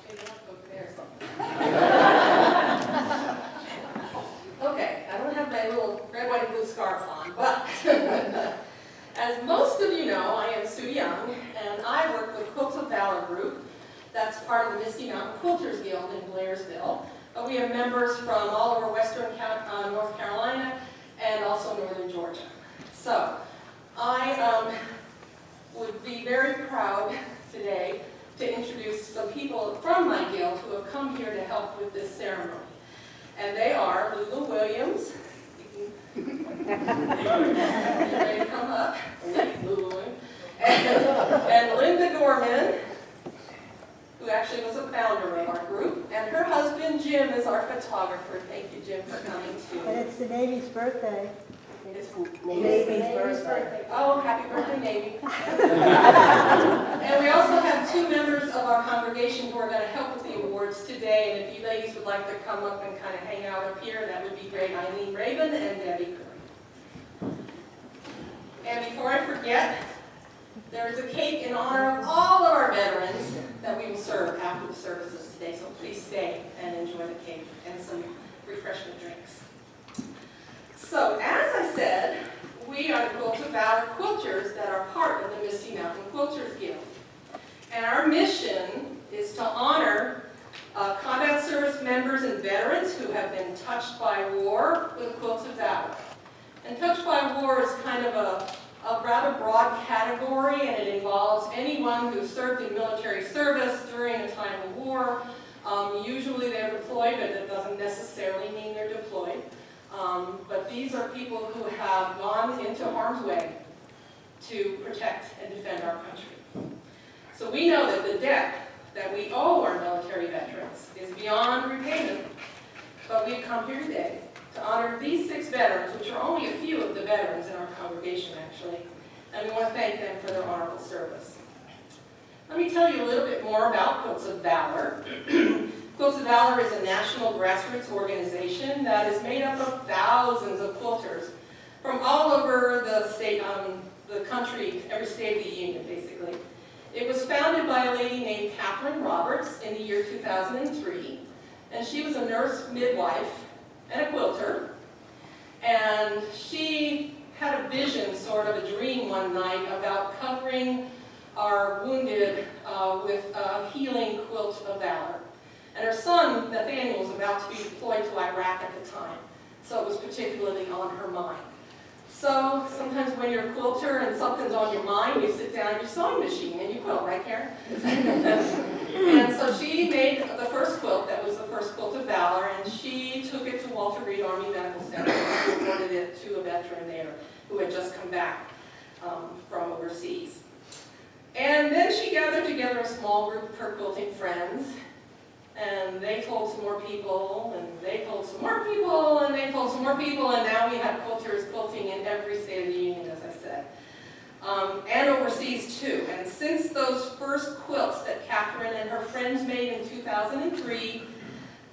maybe I'll go there or something. Okay, I don't have my little red, white, and blue scarf on, but as most of you know, I am Sue Young, and I work with Quilts of Valor Group. That's part of the Misty Mountain Quilters Guild in Blairsville. We have members from all over western North Carolina and also northern Georgia. So I would be very proud today to introduce some people from my guild who have come here to help with this ceremony. And they are Lulu Williams. You ready to come up? Lulu Williams. And Linda Gorman, who actually was a founder of our group. And her husband, Jim, is our photographer. Thank you, Jim, for coming too. And it's the Navy's birthday. It's Navy's birthday. Oh, happy birthday, Navy. And we also have two members of our congregation who are going to help with the awards today. And if you ladies would like to come up and kind of hang out up here, that would be great. Eileen Rabin and Debbie Curry. And before I forget, there's a cake in honor of all of our veterans that we will serve after the services today. So please stay and enjoy the cake and some refreshment drinks. So, as I said, we are the Quilts of Valor Quilters that are part of the Misty Mountain Quilters Guild. And our mission is to honor combat service members and veterans who have been touched by war with Quilts of Valor. And touched by war is kind of a rather broad category, and it involves anyone who served in military service during a time of war. Usually they're deployed, but it doesn't necessarily mean they're deployed. But these are people who have gone into harm's way to protect and defend our country. So we know that the debt that we owe our military veterans is beyond repayment, but we've come here today to honor these 6 veterans, which are only a few of the veterans in our congregation actually, and we want to thank them for their honorable service. Let me tell you a little bit more about Quilts of Valor. Quilts of Valor is a national grassroots organization that is made up of thousands of quilters from all over the state, the country, every state of the union, basically. It was founded by a lady named Catherine Roberts in the year 2003, and she was a nurse midwife and a quilter, and she had a vision, sort of a dream one night about covering our wounded with a healing quilt of valor. And her son, Nathaniel, was about to be deployed to Iraq at the time, so it was particularly on her mind. So sometimes when you're a quilter and something's on your mind, you sit down at your sewing machine and you quilt, right, Karen? And so she made the first quilt that was the first Quilt of Valor, and she took it to Walter Reed Army Medical Center and awarded it to a veteran there who had just come back from overseas. And then she gathered together a small group of her quilting friends, and they told some more people, and they told some more people, and they told some more people, and now we have quilters quilting in every state of the union, as I said, and overseas too. And since those first quilts that Catherine and her friends made in 2003,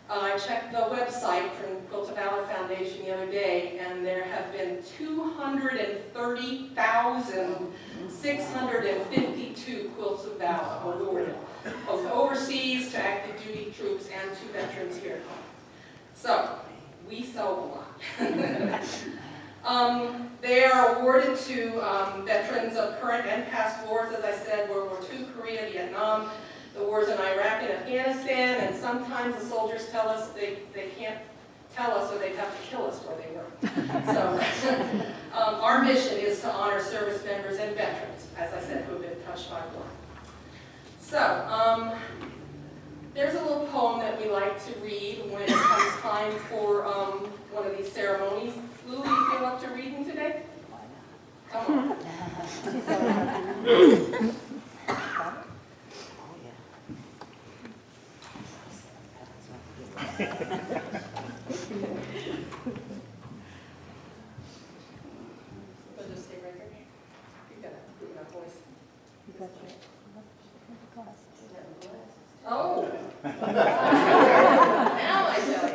I checked the website from Quilts of Valor Foundation the other day, and there have been 230,652 Quilts of Valor awarded, both overseas to active duty troops and to veterans here at home. So, we sew a lot. They are awarded to veterans of current and past wars, as I said, World War II, Korea, Vietnam, the wars in Iraq and Afghanistan, and sometimes the soldiers tell us they can't tell us or they'd have to kill us where they were. So our mission is to honor service members and veterans, as I said, who have been touched by war. So there's a little poem that we like to read when it comes time for one of these ceremonies. Lulu, you feel up to reading today? Come on. We'll just stay right there. You've got a good enough voice. Oh! Now I tell you.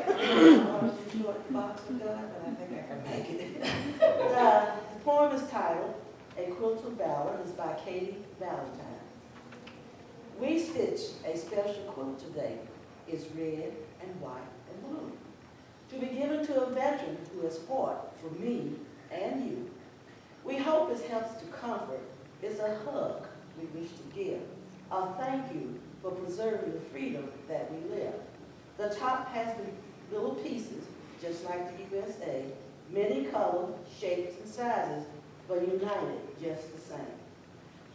The poem is titled A Quilt of Valor. It's by Katie Valentine. We stitched a special quilt today. It's red and white and blue, to be given to a veteran who has fought for me and you. We hope it helps to comfort. It's a hug we wish to give, a thank you for preserving the freedom that we live. The top has the little pieces, just like the USA, many colors, shapes, and sizes, but united just the same.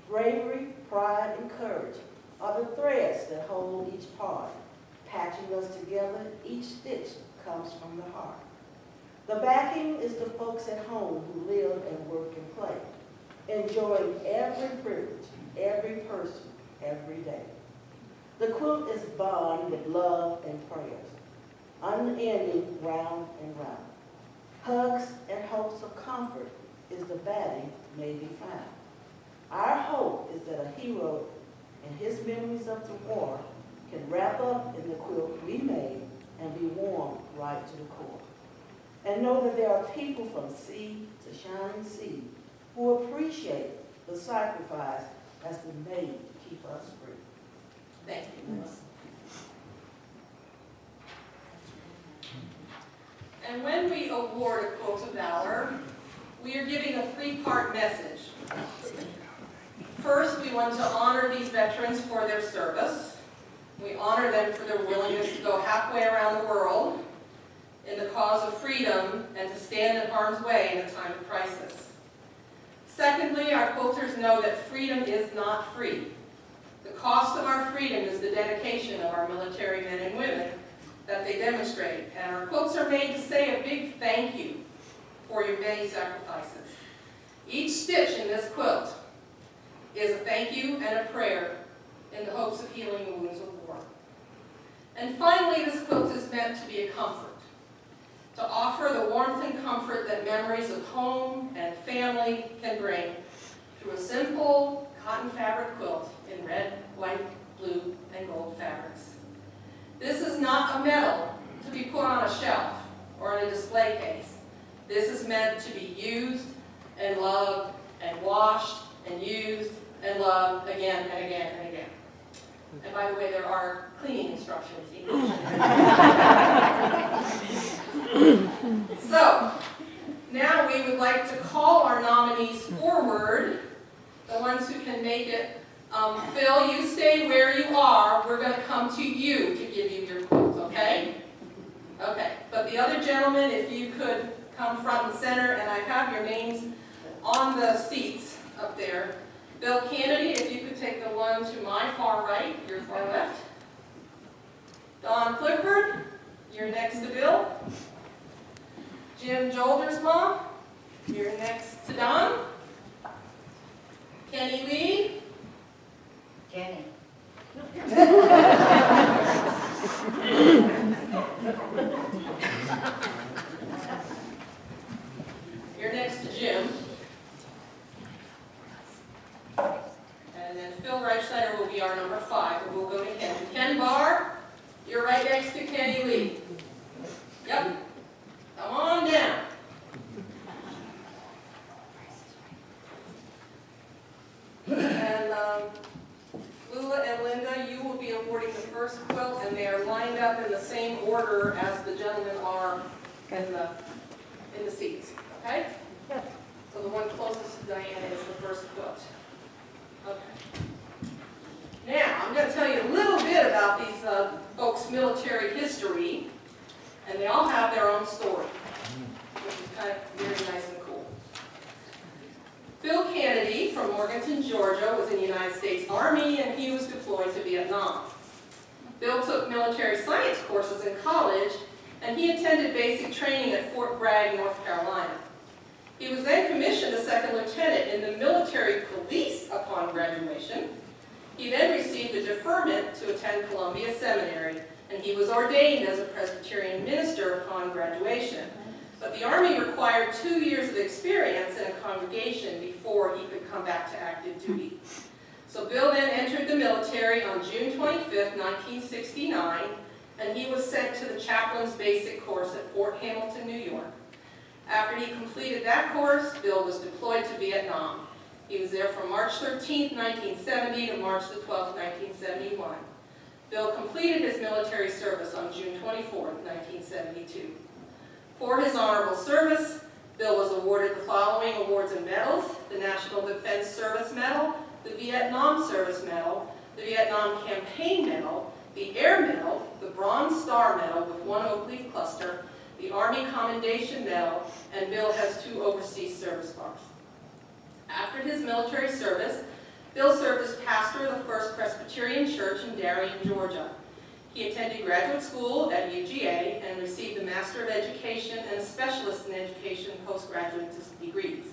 Bravery, pride, and courage are the threads that hold each part. Patching us together, each stitch comes from the heart. The backing is the folks at home who live and work and play, enjoying every privilege, every person, every day. The quilt is bound with love and prayers, unending round and round. Hugs and hopes of comfort is the batting may be found. Our hope is that a hero and his memories of the war can wrap up in the quilt we made and be warm right to the core. And know that there are people from sea to shining sea who appreciate the sacrifice that's been made to keep us free. Thank you. And when we award a Quilt of Valor, we are giving a three-part message. First, we want to honor these veterans for their service. We honor them for their willingness to go halfway around the world in the cause of freedom and to stand in harm's way in a time of crisis. Secondly, our quilters know that freedom is not free. The cost of our freedom is the dedication of our military men and women that they demonstrate. And our quilts are made to say a big thank you for your many sacrifices. Each stitch in this quilt is a thank you and a prayer in the hopes of healing the wounds of war. And finally, this quilt is meant to be a comfort, to offer the warmth and comfort that memories of home and family can bring through a simple cotton fabric quilt in red, white, blue, and gold fabrics. This is not a medal to be put on a shelf or in a display case. This is meant to be used and loved and washed and used and loved again and again and again. And by the way, there are cleaning instructions. So, now we would like to call our nominees forward, the ones who can make it. Phil, you stay where you are. We're going to come to you to give you your quotes, okay? Okay, but the other gentlemen, if you could come front and center, and I have your names on the seats up there. Bill Kennedy, if you could take the one to my far right, your far left. Don Clifford, you're next to Bill. Jim Joldersma, you're next to Don. Kenny Lee. Jenny. You're next to Jim. And then Phil Reichsteiner will be our number 5, and we'll go to Ken. Ken Barr, you're right next to Kenny Lee. Yep. Come on down. And Lula and Linda, you will be awarding the first quilt, and they are lined up in the same order as the gentlemen are in the seats, okay? So the one closest to Diana is the first quilt. Okay. Now, I'm going to tell you a little bit about these folks' military history, and they all have their own story, which is kind of very nice and cool. Bill Kennedy from Morganton, Georgia, was in the United States Army, and he was deployed to Vietnam. Bill took military science courses in college, and he attended basic training at Fort Bragg, North Carolina. He was then commissioned a second lieutenant in the military police upon graduation. He then received a deferment to attend Columbia Seminary, and he was ordained as a Presbyterian minister upon graduation. But the Army required 2 years of experience in a congregation before he could come back to active duty. So Bill then entered the military on June 25th, 1969, and he was sent to the chaplain's basic course at Fort Hamilton, New York. After he completed that course, Bill was deployed to Vietnam. He was there from March 13, 1970 to March the 12th, 1971. Bill completed his military service on June 24, 1972. For his honorable service, Bill was awarded the following awards and medals: the National Defense Service Medal, the Vietnam Service Medal, the Vietnam Campaign Medal, the Air Medal, the Bronze Star Medal with 1 oak leaf cluster, the Army Commendation Medal, and Bill has 2 overseas service bars. After his military service, Bill served as pastor of the First Presbyterian Church in Darien, Georgia. He attended graduate school at UGA and received a Master of Education and a Specialist in Education postgraduate degrees.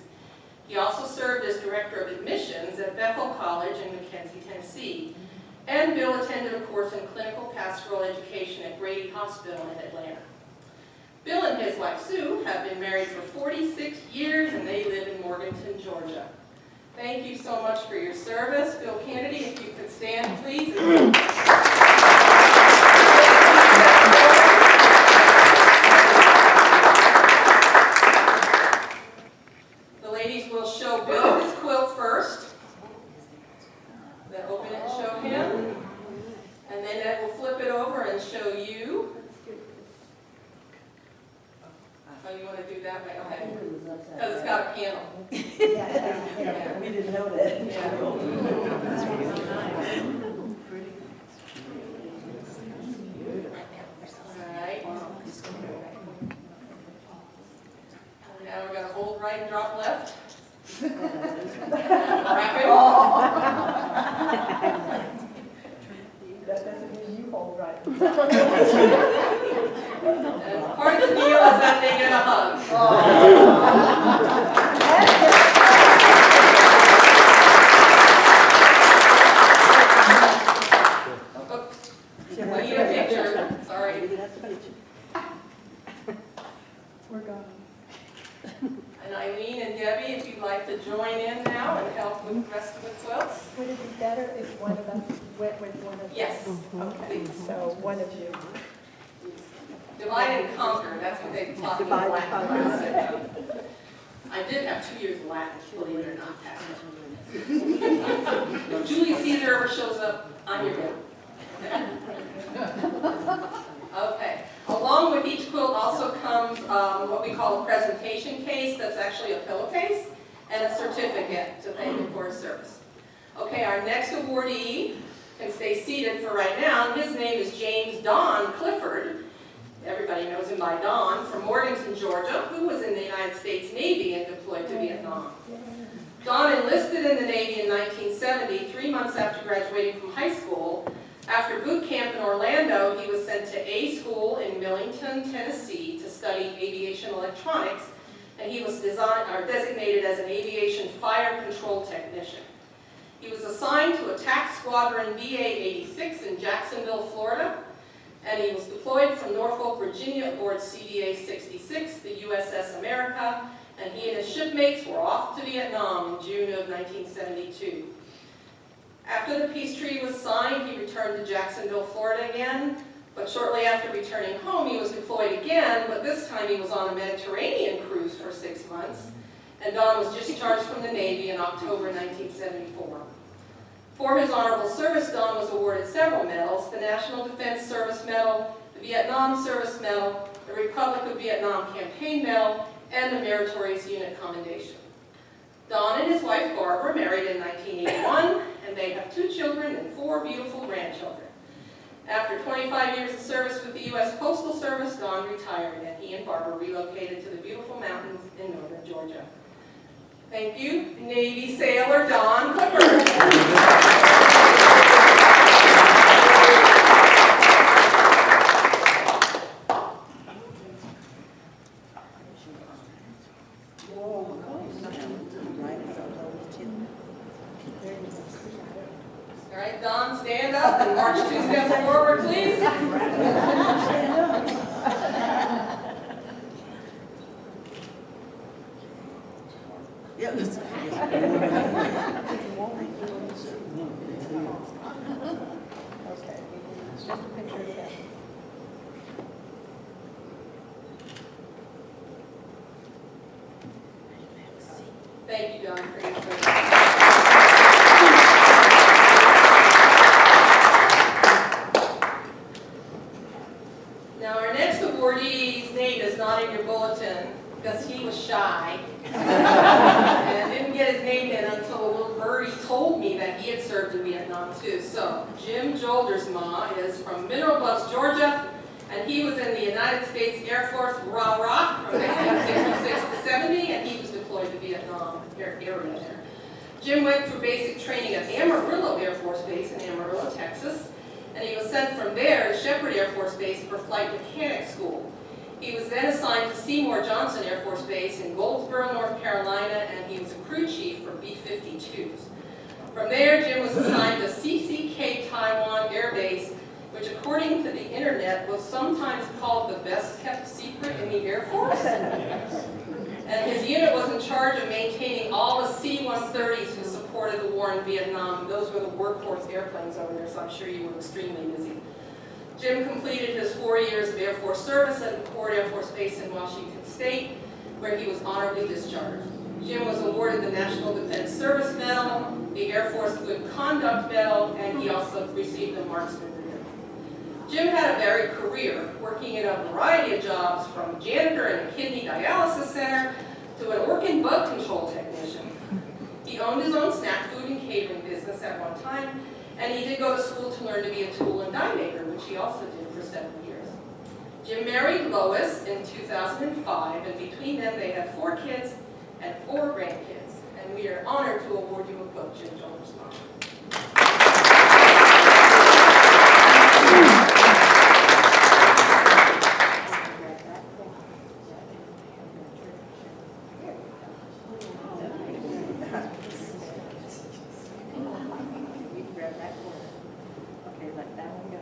He also served as Director of Admissions at Bethel College in McKenzie, Tennessee. And Bill attended a course in Clinical Pastoral Education at Grady Hospital in Atlanta. Bill and his wife Sue have been married for 46 years and they live in Morganton, Georgia. Thank you so much for your service. Bill Kennedy, if you could stand, please. The ladies will show Bill his quilt first. Then open it and show him. And then Ed will flip it over and show you. Oh, you want to do that way? Okay. Because it's got a panel. Yeah, we didn't know that. Yeah. All right. Now we're going to hold right and drop left. Wrap it. That doesn't mean you hold right. And part of the deal is that they get a hug. I need a picture. Sorry. We're gone. And Eileen and Debbie, if you'd like to join in now and help with the rest of the quilts. Would it be better if one of us went with one of them? Yes. Okay, so one of you. Divide and conquer, that's what they taught me in Latin. I did have 2 years of Latin, believe it or not. Julius Caesar ever shows up, I'm your man. Okay. Along with each quilt also comes what we call a presentation case. That's actually a pillowcase and a certificate to thank him for his service. Okay, our next awardee can stay seated for right now. His name is James Don Clifford. Everybody knows him by Don, from Morganton, Georgia, who was in the United States Navy and deployed to Vietnam. Don enlisted in the Navy in 1970, 3 months after graduating from high school. After boot camp in Orlando, he was sent to A School in Millington, Tennessee to study aviation electronics, and he was designated as an aviation fire control technician. He was assigned to Attack Squadron BA-86 in Jacksonville, Florida, and he was deployed from Norfolk, Virginia aboard CVA-66, the USS America, and he and his shipmates were off to Vietnam in June of 1972. After the peace treaty was signed, he returned to Jacksonville, Florida again, but shortly after returning home, he was deployed again, but this time he was on a Mediterranean cruise for 6 months, and Don was discharged from the Navy in October 1974. For his honorable service, Don was awarded several medals: the National Defense Service Medal, the Vietnam Service Medal, the Republic of Vietnam Campaign Medal, and the Meritorious Unit Commendation. Don and his wife Barbara married in 1981, and they have 2 children and 4 beautiful grandchildren. After 25 years of service with the U.S. Postal Service, Don retired, and he and Barbara relocated to the beautiful mountains in northern Georgia. Thank you, Navy Sailor Don Clifford. All right, Don, stand up and march 2 steps forward, please. Okay, just a picture of that. Thank you, Don, for your service. he was shy and didn't get his name in until a little birdie told me that he had served in Vietnam too. So Jim Joldersma is from Mineral Bluffs, Georgia, and he was in the United States Air Force, rah-rah, from 1966 to 70, and he was deployed to Vietnam area there. Jim went through basic training at Amarillo Air Force Base in Amarillo, Texas, and he was sent from there to Shepherd Air Force Base for flight mechanic school. He was then assigned to Seymour Johnson Air Force Base in Goldsboro, North Carolina, and he was a crew chief for B-52s. From there, Jim was assigned to CCK Taiwan Air Base, which according to the internet was sometimes called the best kept secret in the Air Force. And his unit was in charge of maintaining all the C-130s who supported the war in Vietnam. Those were the workhorse airplanes over there, so I'm sure you were extremely busy. Jim completed his 4 years of Air Force service at McChord Air Force Base in Washington State, where he was honorably discharged. Jim was awarded the National Defense Service Medal, the Air Force Good Conduct Medal, and he also received the Marksman Ribbon. Jim had a varied career, working in a variety of jobs from janitor in a kidney dialysis center to an organ bug control technician. He owned his own snack food and catering business at one time, and he did go to school to learn to be a tool and die maker, which he also did for 7 years. Jim married Lois in 2005, and between them they had 4 kids and 4 grandkids. And we are honored to award you a book, Jim Joldersma. Okay, let that one go.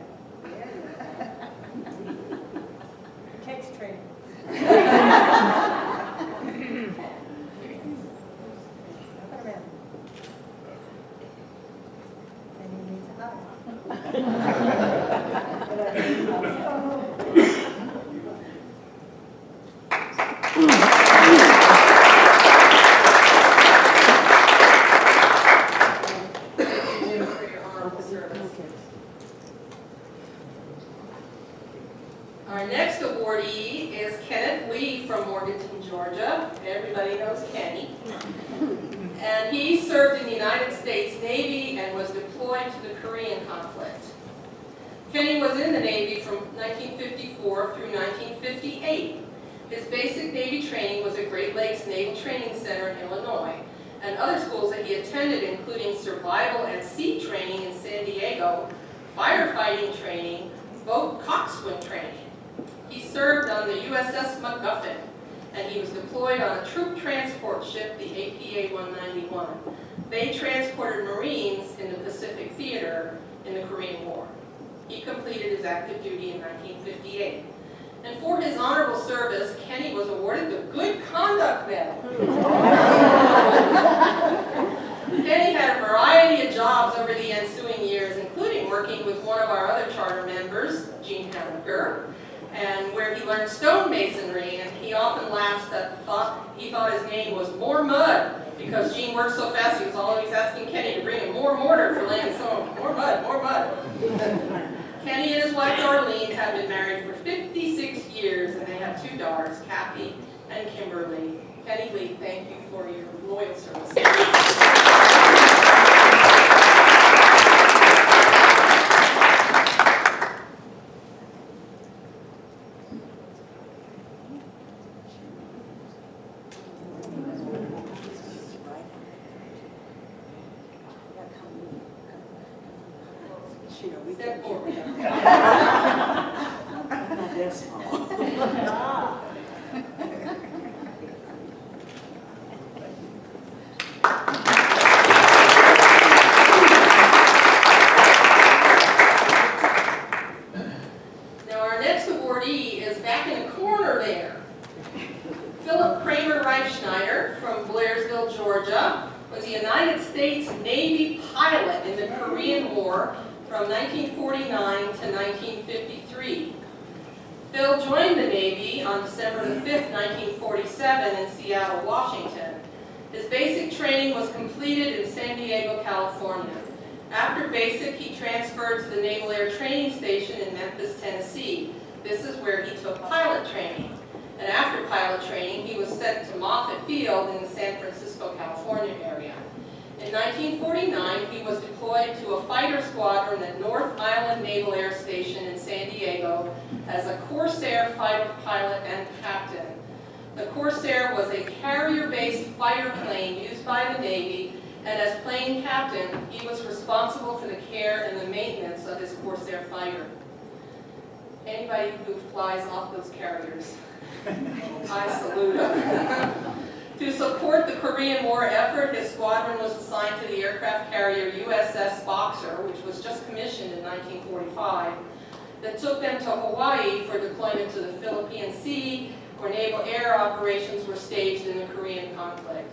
Text training. Put 'em in. And he needs a hug. Thank you, Jim, for your honorable service. Our next awardee is Kenneth Lee from Morganton, Georgia. Everybody knows Kenny. And he served in the United States Navy and was deployed to the Korean conflict. Kenny was in the Navy from 1954 through 1958. His basic Navy training was at Great Lakes Naval Training Center in Illinois, and other schools that he attended including survival at sea training in San Diego, firefighting training, boat coxswain training. He served on the USS MacGuffin, and he was deployed on a troop transport ship, the APA-191. They transported Marines in the Pacific Theater in the Korean War. He completed his active duty in 1958. And for his honorable service, Kenny was awarded the Good Conduct Medal. Kenny had a variety of jobs over the ensuing years, including working with one of our other charter members, Gene Hammaker, and where he learned stonemasonry, and he often laughs that he thought his name was More Mud, because Gene worked so fast he was always asking Kenny to bring him more mortar for laying stone. More mud, more mud. Kenny and his wife Darlene have been married for 56 years, and they have 2 daughters, Kathy and Kimberly. Kenny Lee, thank you for your loyal service. Step forward. Not that small. Now our next awardee is back in the corner there. Philip Kramer Reifschneider from Blairsville, Georgia, was a United States Navy pilot in the Korean War from 1949 to 1953. Phil joined the Navy on December the 5th, 1947 in Seattle, Washington. His basic training was completed in San Diego, California. After basic, he transferred to the Naval Air Training Station in Memphis, Tennessee. This is where he took pilot training. And after pilot training, he was sent to Moffett Field in the San Francisco, California area. In 1949, he was deployed to a fighter squadron at North Island Naval Air Station in San Diego as a Corsair fighter pilot and captain. The Corsair was a carrier-based fighter plane used by the Navy, and as plane captain, he was responsible for the care and the maintenance of his Corsair fighter. Anybody who flies off those carriers, I salute him. To support the Korean War effort, his squadron was assigned to the aircraft carrier USS Boxer, which was just commissioned in 1945, that took them to Hawaii for deployment to the Philippine Sea, where naval air operations were staged in the Korean conflict.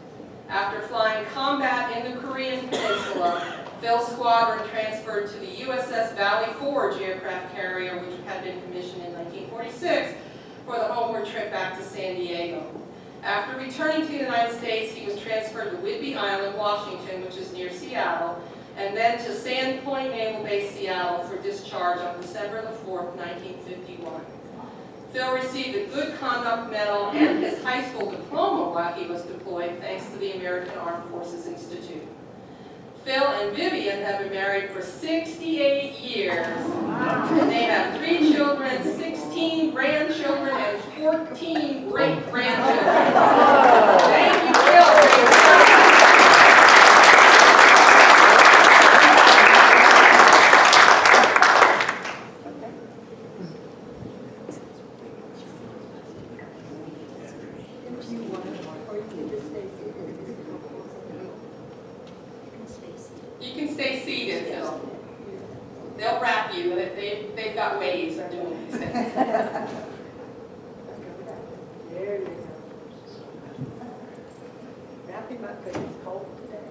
After flying combat in the Korean Peninsula, Phil's squadron transferred to the USS Valley Forge aircraft carrier, which had been commissioned in 1946, for the homeward trip back to San Diego. After returning to the United States, he was transferred to Whidbey Island, Washington, which is near Seattle, and then to Sand Point Naval Base, Seattle, for discharge on December the 4th, 1951. Phil received a Good Conduct Medal and his high school diploma while he was deployed, thanks to the American Armed Forces Institute. Phil and Vivian have been married for 68 years. And they have 3 children, 16 grandchildren, and 14 great-grandchildren. Thank you, Phil, for your service. You can stay seated, Phil. They'll wrap you. They've got ways of doing these things. There you go. Wrap him up because it's cold today.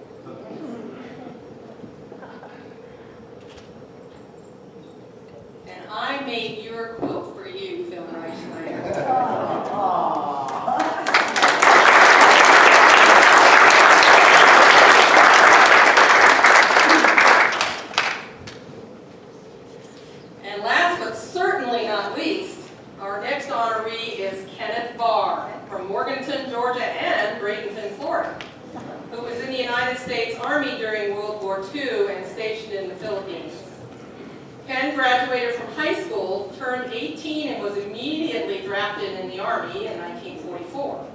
And I made your quote for you, Phil Reichenreiter. And last but certainly not least, our next honoree is Kenneth Barr from Morganton, Georgia and Bradenton, Florida, who was in the United States Army during World War II and stationed in the Philippines. Ken graduated from high school, turned 18, and was immediately drafted in the Army in 1944.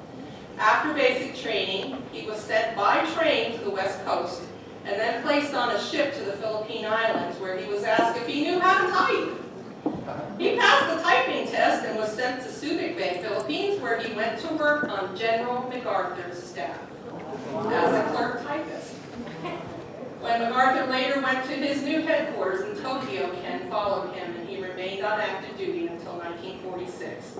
After basic training, he was sent by train to the West Coast and then placed on a ship to the Philippine Islands, where he was asked if he knew how to type. He passed the typing test and was sent to Subic Bay, Philippines, where he went to work on General MacArthur's staff as a clerk typist. When MacArthur later went to his new headquarters in Tokyo, Ken followed him, and he remained on active duty until 1946.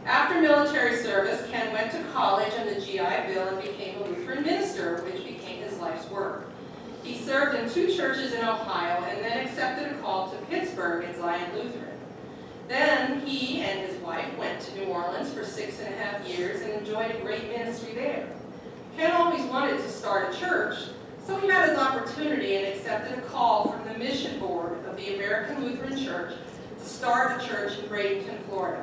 After military service, Ken went to college on the GI Bill and became a Lutheran minister, which became his life's work. He served in 2 churches in Ohio and then accepted a call to Pittsburgh at Zion Lutheran. Then he and his wife went to New Orleans for 6.5 years and enjoyed a great ministry there. Ken always wanted to start a church, so he had his opportunity and accepted a call from the mission board of the American Lutheran Church to start a church in Bradenton, Florida.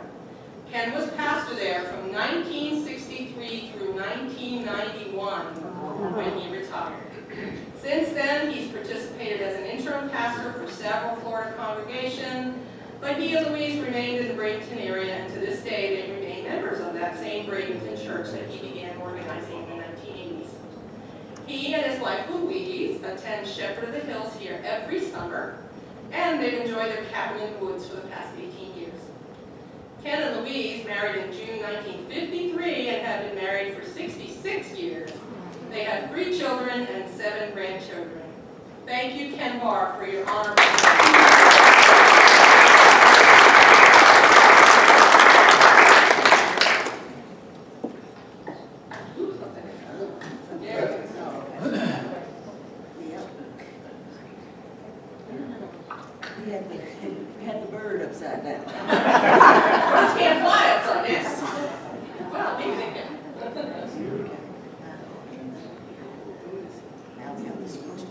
Ken was pastor there from 1963 through 1991 when he retired. Since then, he's participated as an interim pastor for several Florida congregations, but he and Louise remained in the Bradenton area, and to this day they remain members of that same Bradenton church that he began organizing in the 1980s. He and his wife Louise attend Shepherd of the Hills here every summer, and they've enjoyed their cabin in the woods for the past 18 years. Ken and Louise married in June 1953 and have been married for 66 years. They have 3 children and 7 grandchildren. Thank you, Ken Barr, for your honor. You had the bird upside down. Birds can't fly upside down. Well, maybe they can. Now we have this question.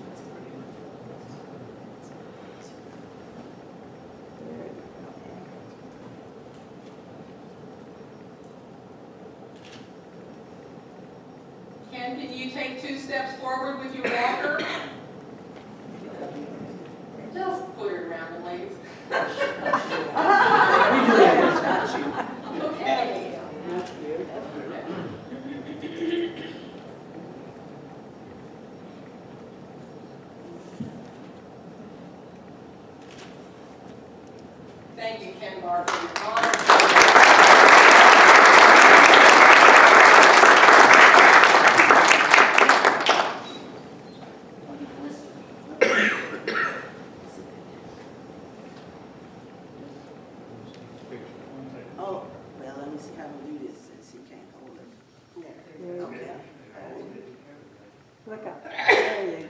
Ken, can you take 2 steps forward with your walker? Just put it around the legs. We do that, it's not you. Okay. That's good, that's good. Thank you, Ken Barr, for your honor. Oh, well, let me see how to do this since he can't hold it. Okay. Look up. There you go.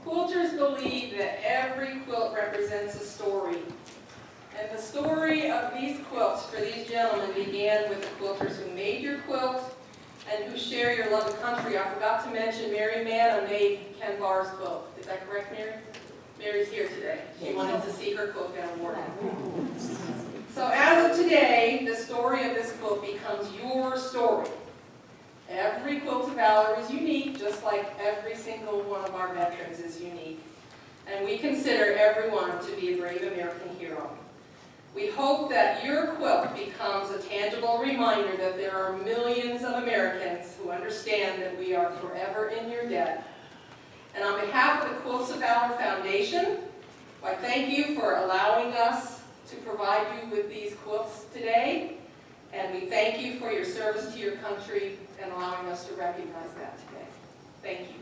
Quilters believe that every quilt represents a story. And the story of these quilts for these gentlemen began with the quilters who made your quilt and who share your love of country. I forgot to mention Mary Mann made Ken Barr's quilt. Is that correct, Mary? Mary's here today. She wanted to see her quilt get awarded. So as of today, the story of this quilt becomes your story. Every Quilt of Valor is unique, just like every single one of our veterans is unique. And we consider everyone to be a brave American hero. We hope that your quilt becomes a tangible reminder that there are millions of Americans who understand that we are forever in your debt. And on behalf of the Quilts of Valor Foundation, I thank you for allowing us to provide you with these quilts today. And we thank you for your service to your country and allowing us to recognize that today. Thank you.